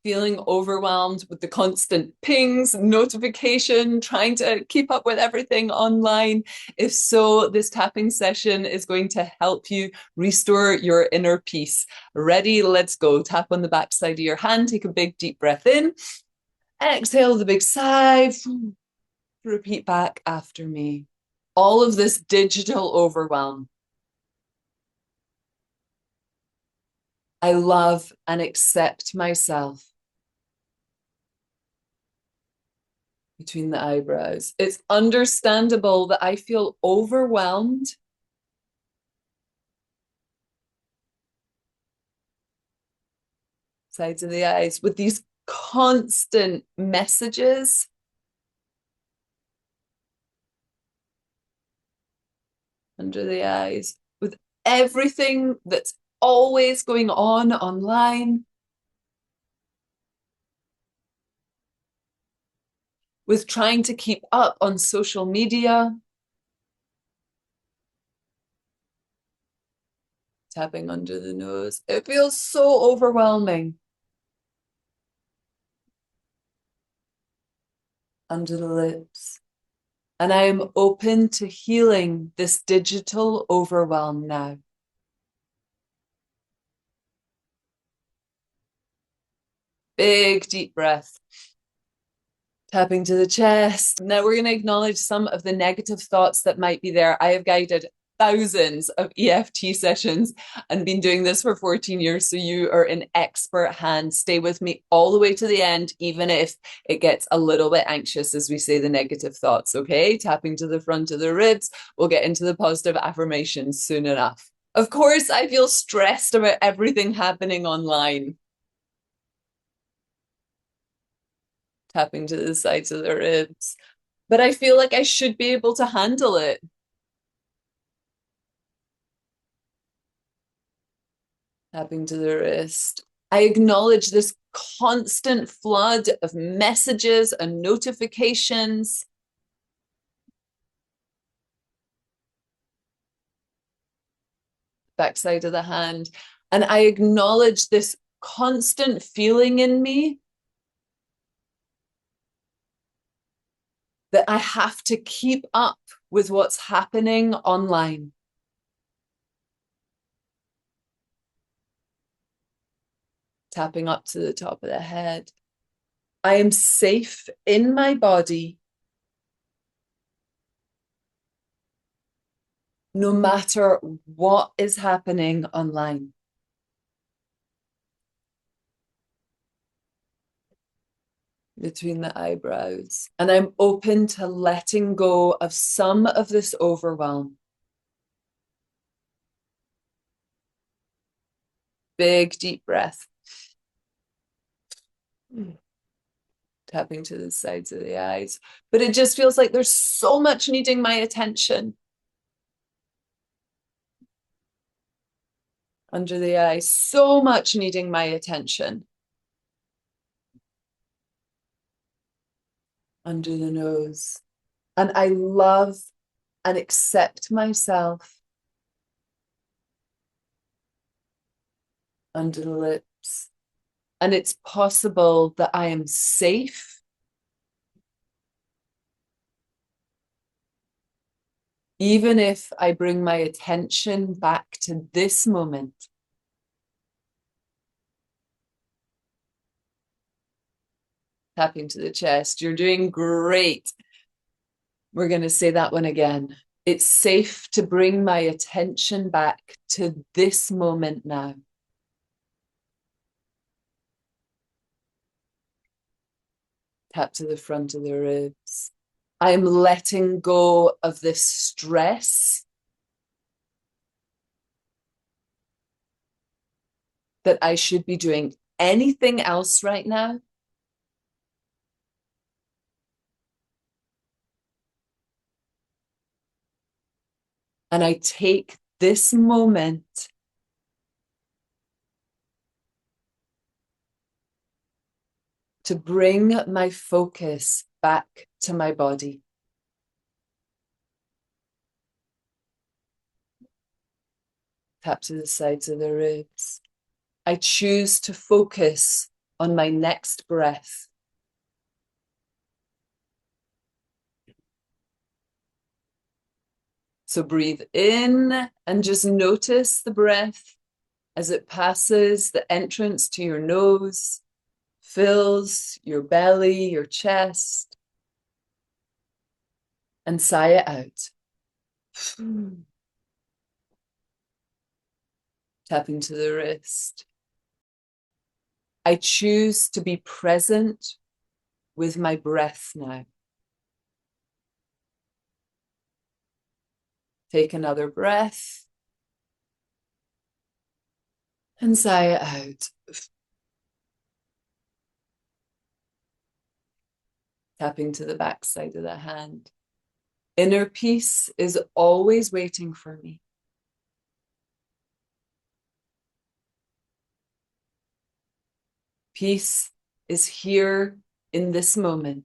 Feeling overwhelmed with the constant pings, notification, trying to keep up with everything online? If so, this tapping session is going to help you restore your inner peace. Ready? Let's go. Tap on the back side of your hand. Take a big deep breath in. Exhale the big sigh. Repeat back after me. All of this digital overwhelm, I love and accept myself. Between the eyebrows. It's understandable that I feel overwhelmed. Sides of the eyes with these constant messages. Under the eyes with everything that's always going on online. With trying to keep up on social media. Tapping under the nose. It feels so overwhelming. Under the lips. And I am open to healing this digital overwhelm now. Big deep breath. Tapping to the chest. Now we're going to acknowledge some of the negative thoughts that might be there. I have guided thousands of EFT sessions and been doing this for 14 years. So you are in expert hands. Stay with me all the way to the end, even if it gets a little bit anxious as we say the negative thoughts. Okay. Tapping to the front of the ribs. We'll get into the positive affirmations soon enough. Of course, I feel stressed about everything happening online. Tapping to the sides of the ribs. But I feel like I should be able to handle it. Tapping to the wrist. I acknowledge this constant flood of messages and notifications. Backside of the hand. And I acknowledge this constant feeling in me that I have to keep up with what's happening online. Tapping up to the top of the head. I am safe in my body, no matter what is happening online. Between the eyebrows. And I'm open to letting go of some of this overwhelm. Big deep breath. Tapping to the sides of the eyes. But it just feels like there's so much needing my attention. Under the eyes, so much needing my attention. Under the nose. And I love and accept myself. Under the lips. And it's possible that I am safe. Even if I bring my attention back to this moment. Tapping to the chest. You're doing great. We're going to say that one again. It's safe to bring my attention back to this moment now. Tap to the front of the ribs. I'm letting go of this stress that I should be doing anything else right now. And I take this moment to bring my focus back to my body. Tap to the sides of the ribs. I choose to focus on my next breath. So breathe in and just notice the breath as it passes the entrance to your nose, fills your belly, your chest, and sigh it out. Tapping to the wrist. I choose to be present with my breath now. Take another breath and sigh it out. Tapping to the back side of the hand. Inner peace is always waiting for me. Peace is here in this moment.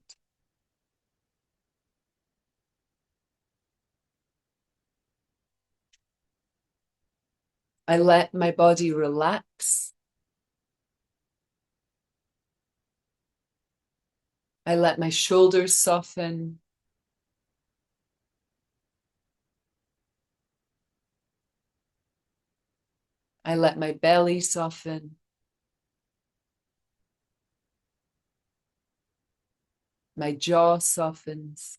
I let my body relax. I let my shoulders soften. I let my belly soften. My jaw softens.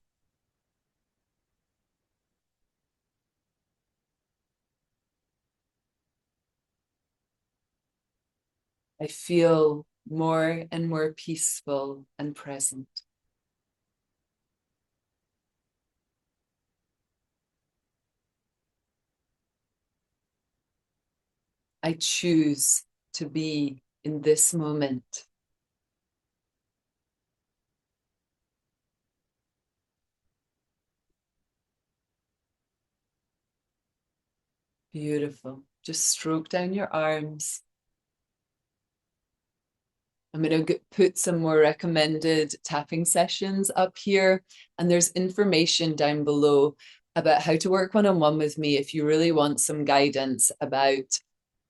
I feel more and more peaceful and present. I choose to be in this moment. Beautiful. Just stroke down your arms. I'm going to put some more recommended tapping sessions up here, and there's information down below about how to work one-on-one with me if you really want some guidance about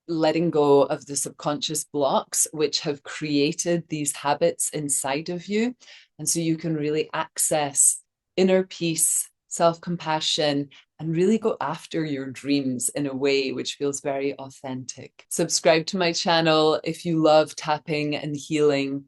letting go of the subconscious blocks which have created these habits inside of you. And so you can really access inner peace, self-compassion, and really go after your dreams in a way which feels very authentic. Subscribe to my channel if you love tapping and healing.